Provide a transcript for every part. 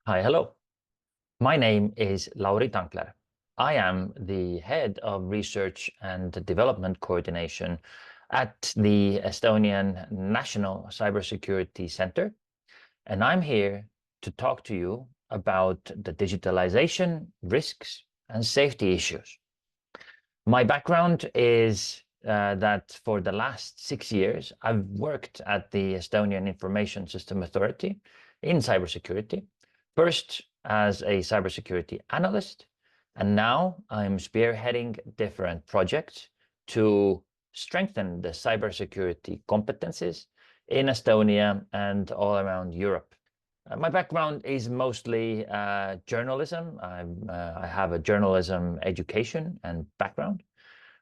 Hi, hello. My name is Lauri Tankler. I am the head of research and development coordination at the Estonian National Cybersecurity Center, and I'm here to talk to you about the digitalization risks and safety issues. My background is that for the last 6 years, I've worked at the Estonian Information System Authority in cybersecurity, first as a cybersecurity analyst, and now I'm spearheading different projects to strengthen the cybersecurity competencies in Estonia and all around Europe. My background is mostly journalism. I have a journalism education and background,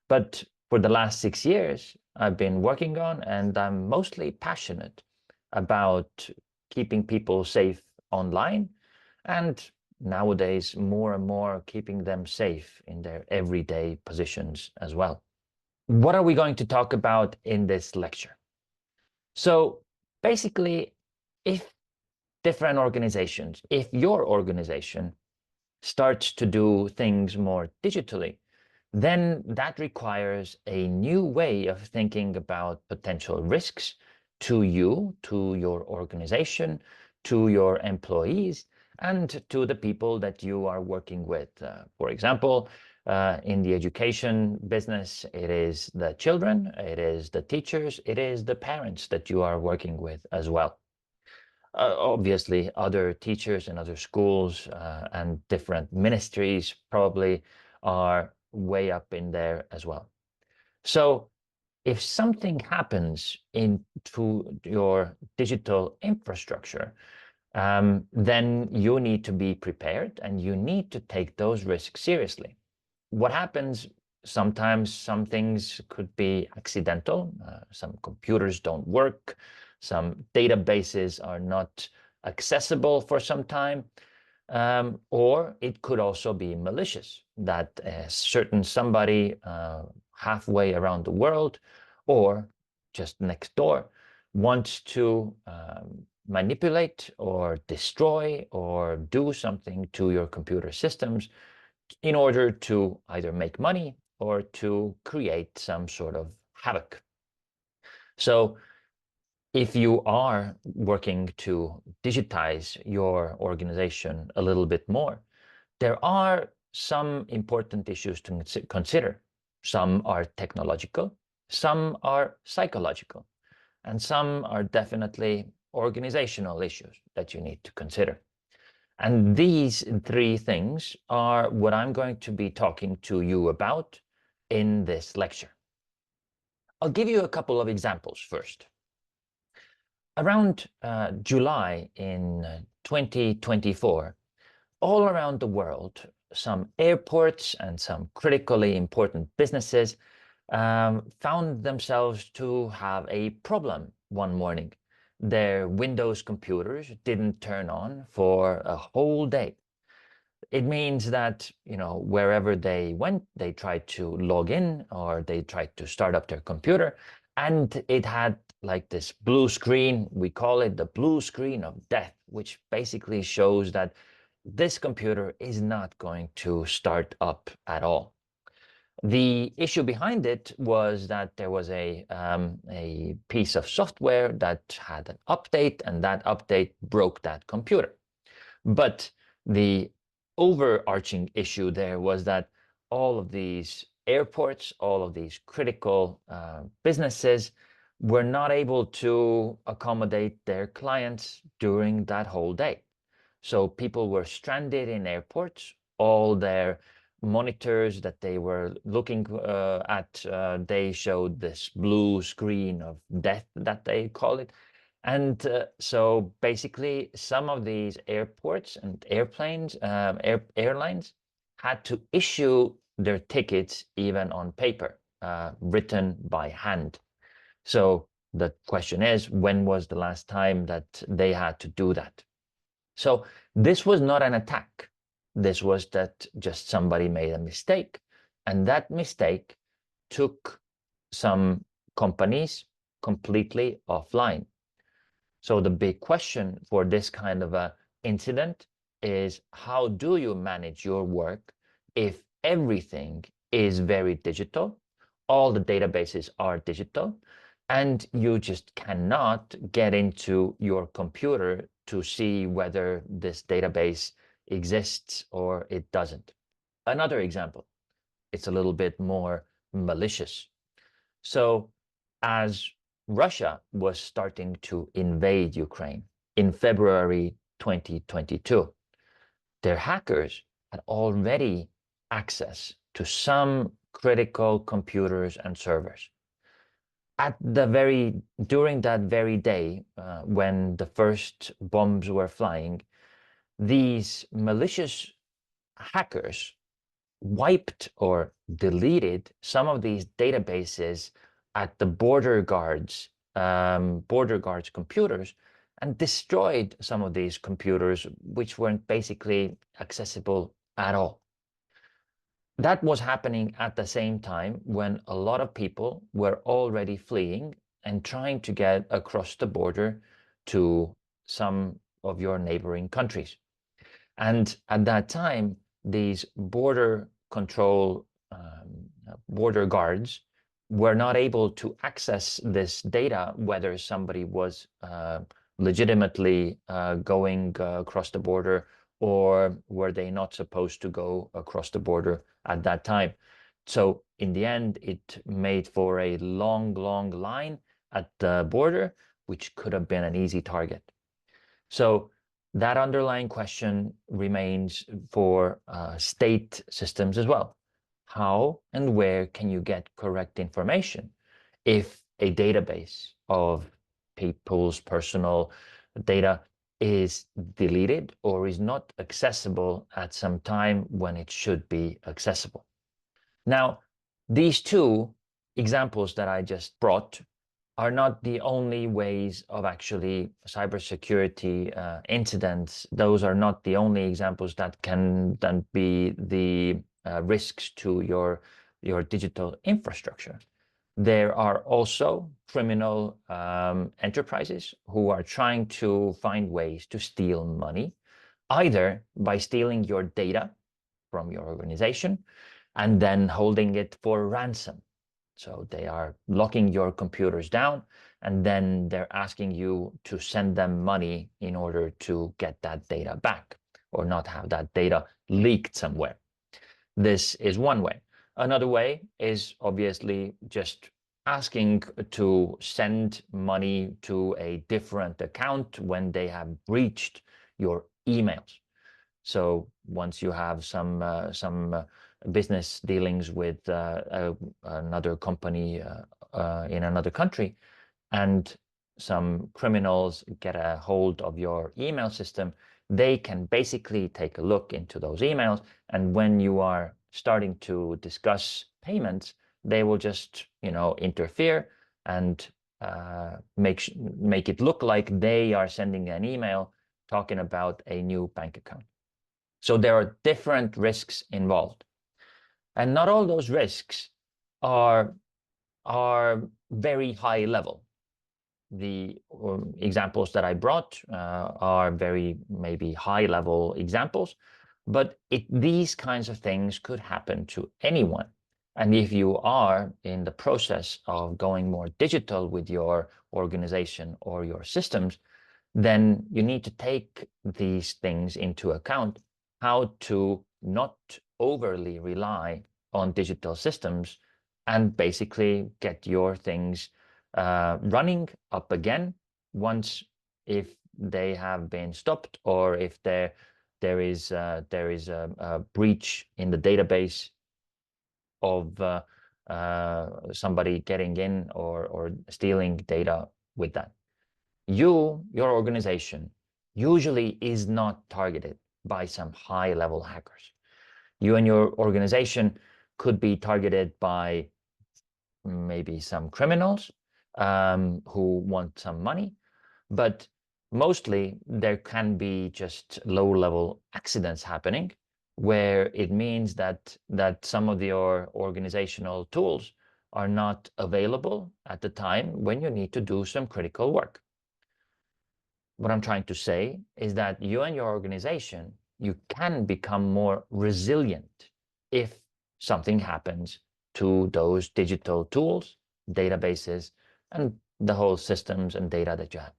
but for the last 6 years, I've been working on, and I'm mostly passionate about keeping people safe online, and nowadays more and more keeping them safe in their everyday positions as well. What are we going to talk about in this lecture? So basically, if different organizations, if your organization starts to do things more digitally, then that requires a new way of thinking about potential risks to you, to your organization, to your employees, and to the people that you are working with. For example, in the education business, it is the children, it is the teachers, it is the parents that you are working with as well. Obviously, other teachers and other schools and different ministries probably are way up in there as well. So if something happens into your digital infrastructure, then you need to be prepared and you need to take those risks seriously. What happens sometimes, some things could be accidental. Some computers don't work. Some databases are not accessible for some time. Or it could also be malicious, that a certain somebody halfway around the world or just next door wants to manipulate or destroy or do something to your computer systems in order to either make money or to create some sort of havoc. So if you are working to digitize your organization a little bit more, there are some important issues to consider. Some are technological, some are psychological, and some are definitely organizational issues that you need to consider. And these three things are what I'm going to be talking to you about in this lecture. I'll give you a couple of examples first. Around July in 2024, all around the world, some airports and some critically important businesses found themselves to have a problem one morning. Their Windows computers didn't turn on for a whole day. It means that, wherever they went, they tried to log in or they tried to start up their computer, and it had like this blue screen. We call it the blue screen of death, which basically shows that this computer is not going to start up at all. The issue behind it was that there was a piece of software that had an update, and that update broke that computer. But the overarching issue there was that all of these airports, all of these critical businesses were not able to accommodate their clients during that whole day. So people were stranded in airports. All their monitors that they were looking at, they showed this blue screen of death, that they call it. And so basically some of these airports and airplanes, airlines had to issue their tickets even on paper, written by hand. So the question is, when was the last time that they had to do that? So this was not an attack. This was that just somebody made a mistake, and that mistake took some companies completely offline. So the big question for this kind of a incident is, how do you manage your work if everything is very digital, all the databases are digital, and you just cannot get into your computer to see whether this database exists or it doesn't? Another example, it's a little bit more malicious. So as Russia was starting to invade Ukraine in February 2022, their hackers had already access to some critical computers and servers. During that very day, when the first bombs were flying, these malicious hackers wiped or deleted some of these databases at the border guards computers, and destroyed some of these computers which weren't basically accessible at all. That was happening at the same time when a lot of people were already fleeing and trying to get across the border to some of your neighboring countries. And at that time, these border guards were not able to access this data, whether somebody was legitimately going across the border, or were they not supposed to go across the border at that time. So in the end, it made for a long line at the border, which could have been an easy target. So that underlying question remains for state systems as well. How and where can you get correct information if a database of people's personal data is deleted or is not accessible at some time when it should be accessible? Now, these two examples that I just brought are not the only ways of actually cybersecurity incidents. Those are not the only examples that can then be the risks to your digital infrastructure. There are also criminal enterprises who are trying to find ways to steal money, either by stealing your data from your organization and then holding it for ransom. So they are locking your computers down, and then they're asking you to send them money in order to get that data back or not have that data leaked somewhere. This is one way. Another way is obviously just asking to send money to a different account when they have breached your emails. So once you have some business dealings with another company in another country, and some criminals get a hold of your email system, they can basically take a look into those emails, and when you are starting to discuss payments, they will just, interfere and make it look like they are sending an email talking about a new bank account. So there are different risks involved, and not all those risks are very high level. The examples that I brought are very maybe high level examples, but these kinds of things could happen to anyone. And if you are in the process of going more digital with your organization or your systems, then you need to take these things into account, how to not overly rely on digital systems and basically get your things running up again once, if they have been stopped, or if there is a breach in the database of somebody getting in or stealing data with that. Your organization usually is not targeted by some high-level hackers. You and your organization could be targeted by maybe some criminals who want some money, but mostly there can be just low-level accidents happening, where it means that some of your organizational tools are not available at the time when you need to do some critical work. What I'm trying to say is that you and your organization you can become more resilient if something happens to those digital tools, databases, and the whole systems and data that you have.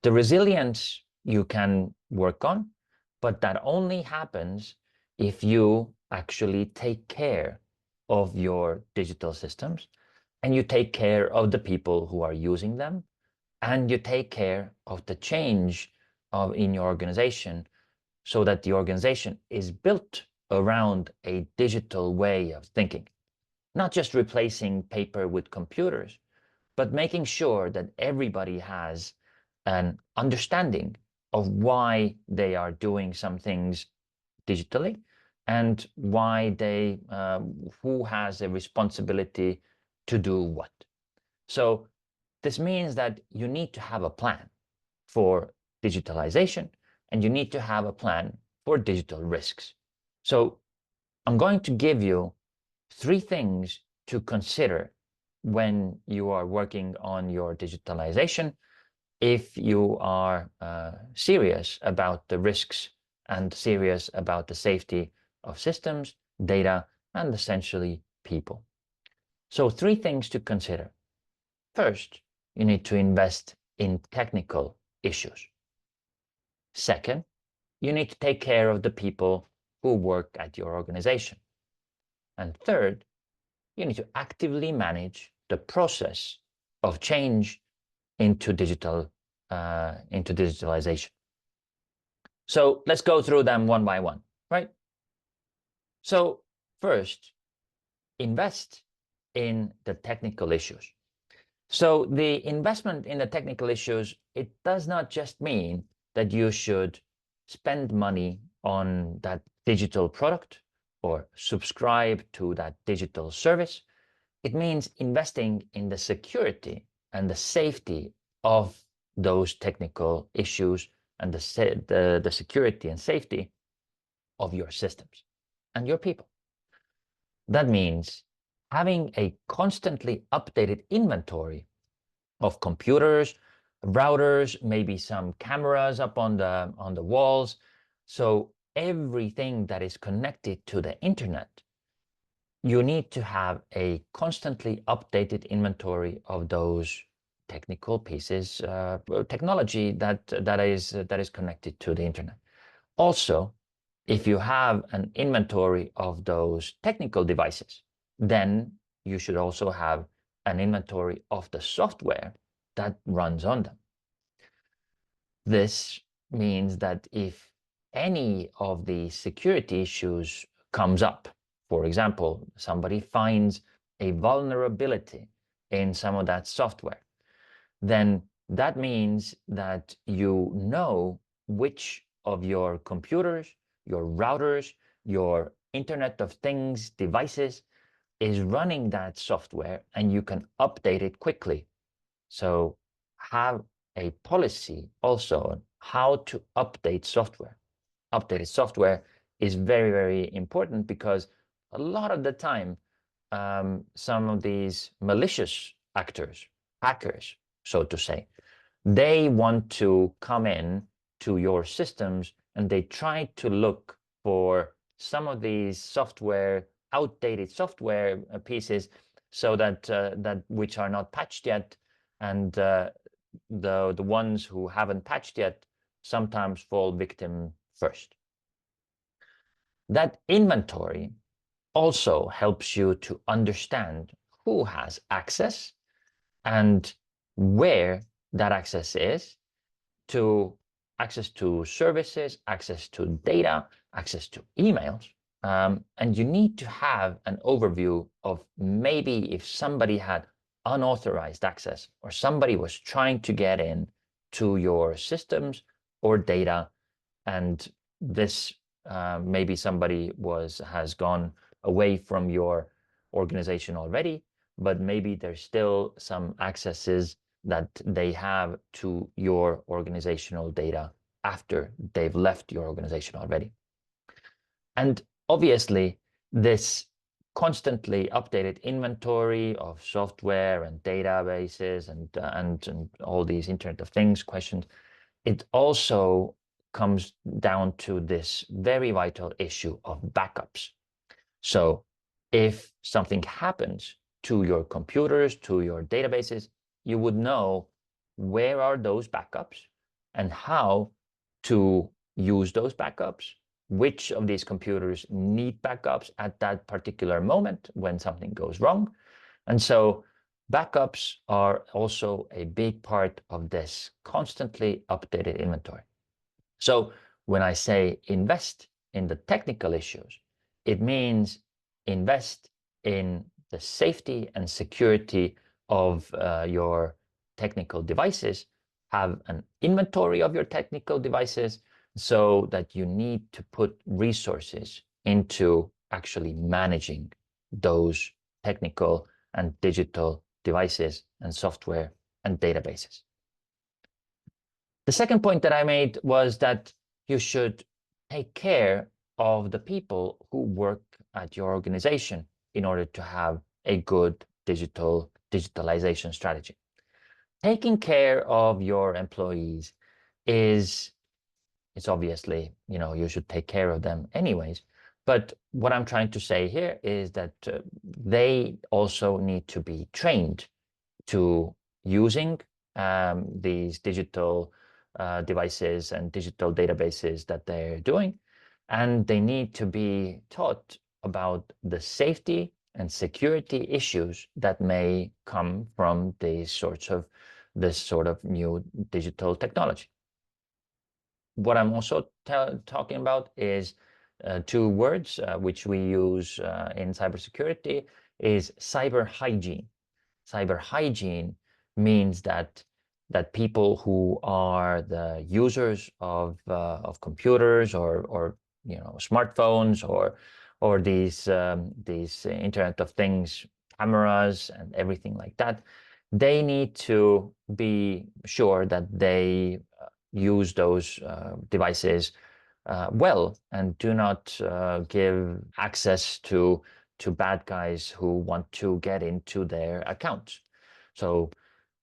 The resilience you can work on, but that only happens if you actually take care of your digital systems, and you take care of the people who are using them, and you take care of the change in your organization, so that the organization is built around a digital way of thinking. Not just replacing paper with computers, but making sure that everybody has an understanding of why they are doing some things digitally, and why they, who has a responsibility to do what. So this means that you need to have a plan for digitalization, and you need to have a plan for digital risks. So I'm going to give you 3 things to consider when you are working on your digitalization, if you are serious about the risks and serious about the safety of systems, data, and essentially people. So 3 things to consider. First, you need to invest in technical issues. Second, you need to take care of the people who work at your organization. And third, you need to actively manage the process of change into digitalization. So let's go through them one by one, right? So first, invest in the technical issues. So the investment in the technical issues, it does not just mean that you should spend money on that digital product or subscribe to that digital service. It means investing in the security and the safety of those technical issues, and the security and safety of your systems and your people. That means having a constantly updated inventory of computers, routers, maybe some cameras up on the walls. So everything that is connected to the internet, you need to have a constantly updated inventory of those technical pieces, technology that is connected to the internet. Also, if you have an inventory of those technical devices, then you should also have an inventory of the software that runs on them. This means that if any of the security issues comes up, for example, somebody finds a vulnerability in some of that software, then that means that you know which of your computers, your routers, your Internet of Things devices is running that software, and you can update it quickly. So have a policy also on how to update software. Updated software is very, very important, because a lot of the time, some of these malicious actors, hackers, so to say, they want to come in to your systems, and they try to look for some of these software, outdated software pieces, so that which are not patched yet, and the ones who haven't patched yet sometimes fall victim first. That inventory also helps you to understand who has access and where that access is, to access to services, access to data, access to emails. And you need to have an overview of maybe if somebody had unauthorized access, or somebody was trying to get in to your systems or data, and this maybe somebody has gone away from your organization already, but maybe there's still some accesses that they have to your organizational data after they've left your organization already. And obviously, this constantly updated inventory of software and databases and all these Internet of Things questions, it also comes down to this very vital issue of backups. So if something happens to your computers, to your databases, you would know where are those backups and how to use those backups, which of these computers need backups at that particular moment when something goes wrong. And so backups are also a big part of this constantly updated inventory. So when I say invest in the technical issues, it means invest in the safety and security of your technical devices. Have an inventory of your technical devices so that you need to put resources into actually managing those technical and digital devices and software and databases. The second point that I made was that you should take care of the people who work at your organization in order to have a good digitalization strategy. Taking care of your employees is obviously, you should take care of them anyways. But what I'm trying to say here is that they also need to be trained to using these digital devices and digital databases that they're doing. And they need to be taught about the safety and security issues that may come from this sort of new digital technology. What I'm also talking about is two words which we use in cybersecurity is cyber hygiene. Cyber hygiene means that people who are the users of computers or smartphones or these Internet of Things cameras and everything like that, they need to be sure that they use those devices well and do not give access to bad guys who want to get into their accounts. So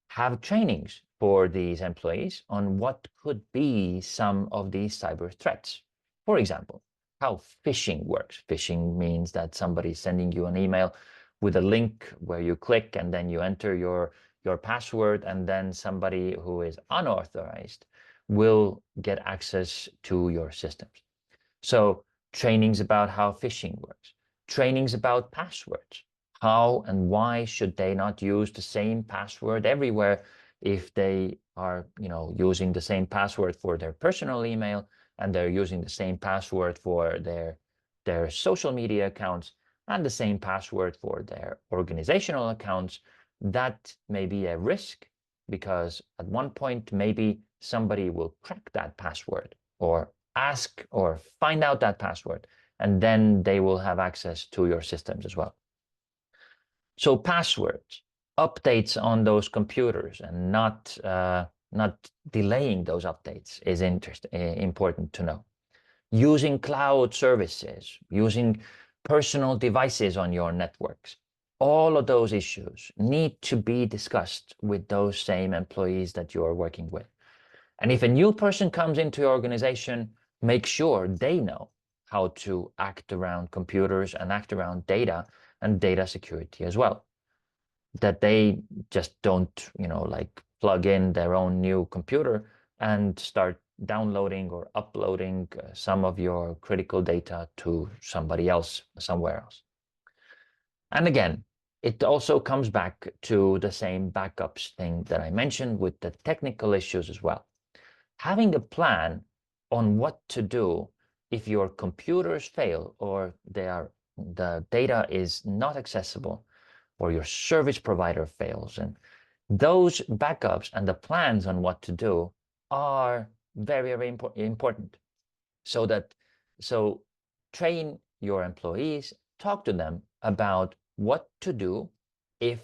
have trainings for these employees on what could be some of these cyber threats. For example, how phishing works. Phishing means that somebody's sending you an email with a link where you click and then you enter your password, and then somebody who is unauthorized will get access to your systems. So trainings about how phishing works, trainings about passwords. How and why should they not use the same password everywhere if they are, using the same password for their personal email and they're using the same password for their social media accounts and the same password for their organizational accounts? That may be a risk because at one point maybe somebody will crack that password or ask or find out that password, and then they will have access to your systems as well. So passwords, updates on those computers, and not delaying those updates is important to know. Using cloud services, using personal devices on your networks. All of those issues need to be discussed with those same employees that you are working with. And if a new person comes into your organization, make sure they know how to act around computers and act around data and data security as well. That they just don't, plug in their own new computer and start downloading or uploading some of your critical data to somebody else, somewhere else. And again, it also comes back to the same backups thing that I mentioned with the technical issues as well. Having a plan on what to do if your computers fail or the data is not accessible or your service provider fails. And those backups and the plans on what to do are very, very important. So train your employees, talk to them about what to do if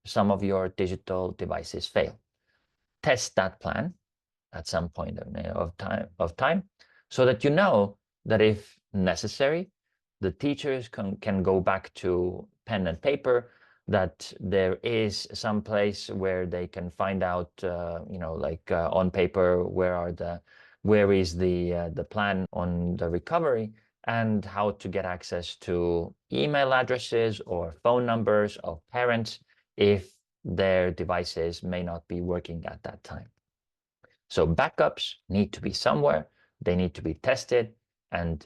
some of your digital devices fail. Test that plan at some point of time so that you know that if necessary, the teachers can go back to pen and paper, that there is some place where they can find out, on paper, where are the where is the plan on the recovery, and how to get access to email addresses or phone numbers of parents if their devices may not be working at that time. So backups need to be somewhere, they need to be tested, and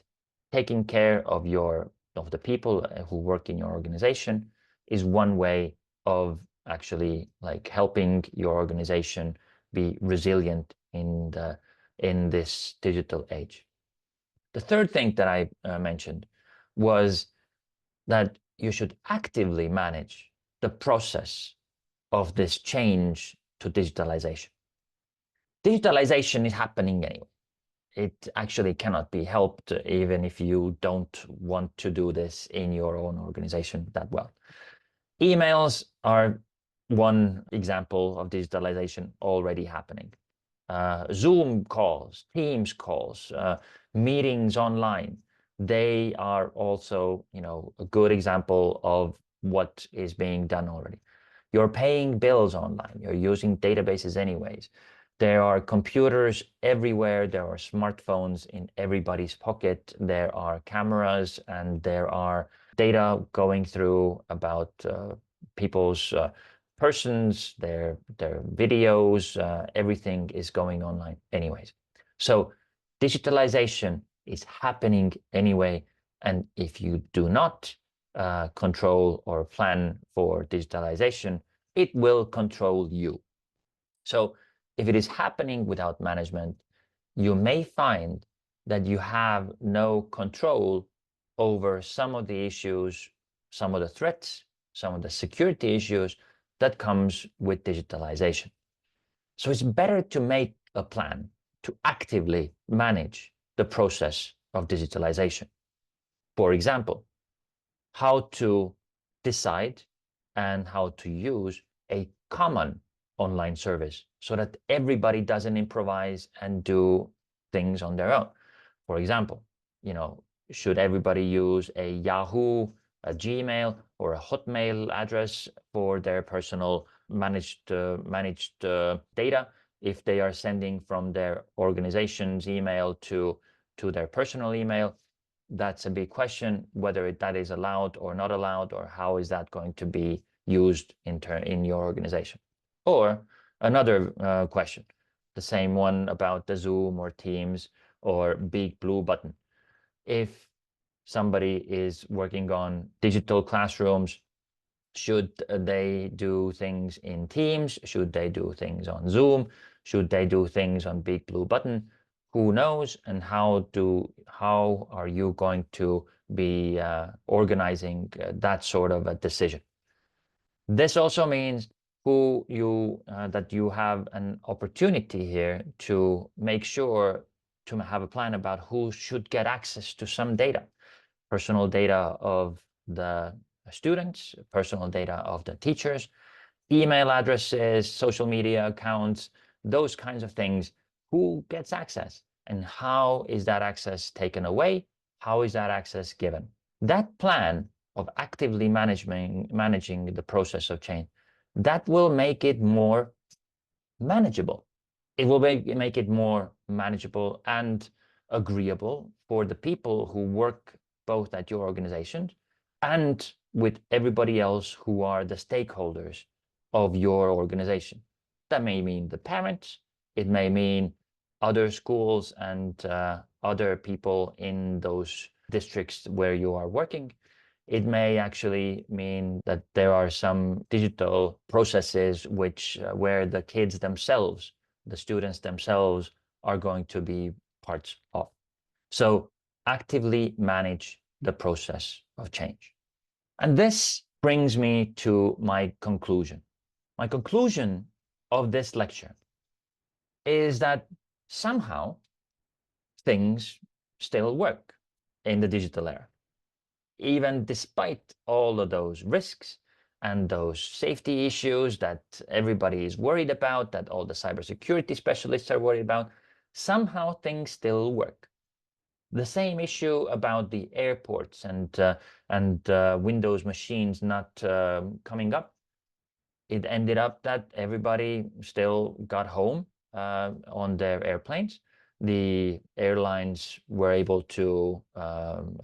taking care of the people who work in your organization is one way of actually like helping your organization be resilient in this digital age. The third thing that I mentioned was that you should actively manage the process of this change to digitalization. Digitalization is happening anyway. It actually cannot be helped even if you don't want to do this in your own organization that well. Emails are one example of digitalization already happening. Zoom calls, Teams calls, meetings online, they are also, a good example of what is being done already. You're paying bills online, you're using databases anyways. There are computers everywhere, there are smartphones in everybody's pocket, there are cameras, and there are data going through about people's persons, their videos, everything is going online anyways. So digitalization is happening anyway, and if you do not control or plan for digitalization, it will control you. So if it is happening without management, you may find that you have no control over some of the issues, some of the threats, some of the security issues that comes with digitalization. So it's better to make a plan to actively manage the process of digitalization. For example, how to decide and how to use a common online service so that everybody doesn't improvise and do things on their own. For example, should everybody use a Yahoo, a Gmail, or a Hotmail address for their personal managed data if they are sending from their organization's email to their personal email? That's a big question, whether that is allowed or not allowed, or how is that going to be used in your organization. Or another question, the same one about the Zoom or Teams or big blue button. If somebody is working on digital classrooms, should they do things in Teams? Should they do things on Zoom? Should they do things on big blue button? Who knows? And how are you going to be organizing that sort of a decision? This also means that you have an opportunity here to make sure to have a plan about who should get access to some data, personal data of the students, personal data of the teachers, email addresses, social media accounts, those kinds of things. Who gets access and how is that access taken away? How is that access given? That plan of actively managing the process of change, that will make it more manageable. It will make it more manageable and agreeable for the people who work both at your organization and with everybody else who are the stakeholders of your organization. That may mean the parents, it may mean other schools and other people in those districts where you are working. It may actually mean that there are some digital processes where the kids themselves, the students themselves, are going to be parts of. So actively manage the process of change. And this brings me to my conclusion. My conclusion of this lecture is that somehow things still work in the digital era. Even despite all of those risks and those safety issues that everybody is worried about, that all the cybersecurity specialists are worried about, somehow things still work. The same issue about the airports and Windows machines not coming up. It ended up that everybody still got home on their airplanes. the airlines were able to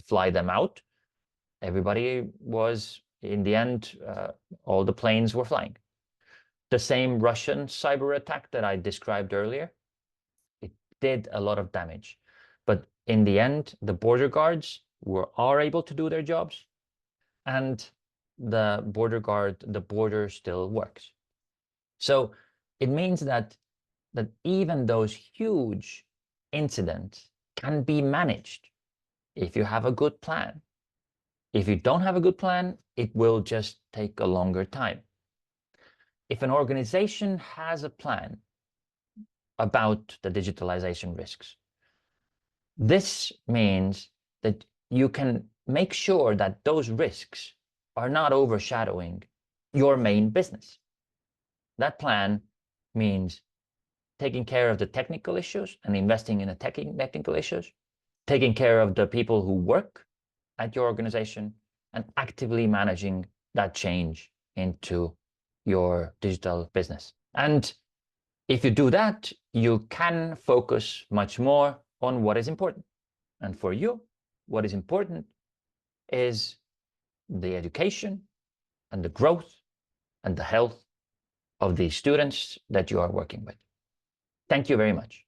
fly them out, everybody was, in the end, all the planes were flying. The same Russian cyber attack that I described earlier, it did a lot of damage. But in the end, the border guards are able to do their jobs, and the border still works. So it means that even those huge incidents can be managed if you have a good plan. If you don't have a good plan, it will just take a longer time. If an organization has a plan about the digitalization risks, this means that you can make sure that those risks are not overshadowing your main business. That plan means taking care of the technical issues and investing in the technical issues, taking care of the people who work at your organization, and actively managing that change into your digital business. And if you do that, you can focus much more on what is important. And for you, what is important is the education and the growth and the health of the students that you are working with. Thank you very much.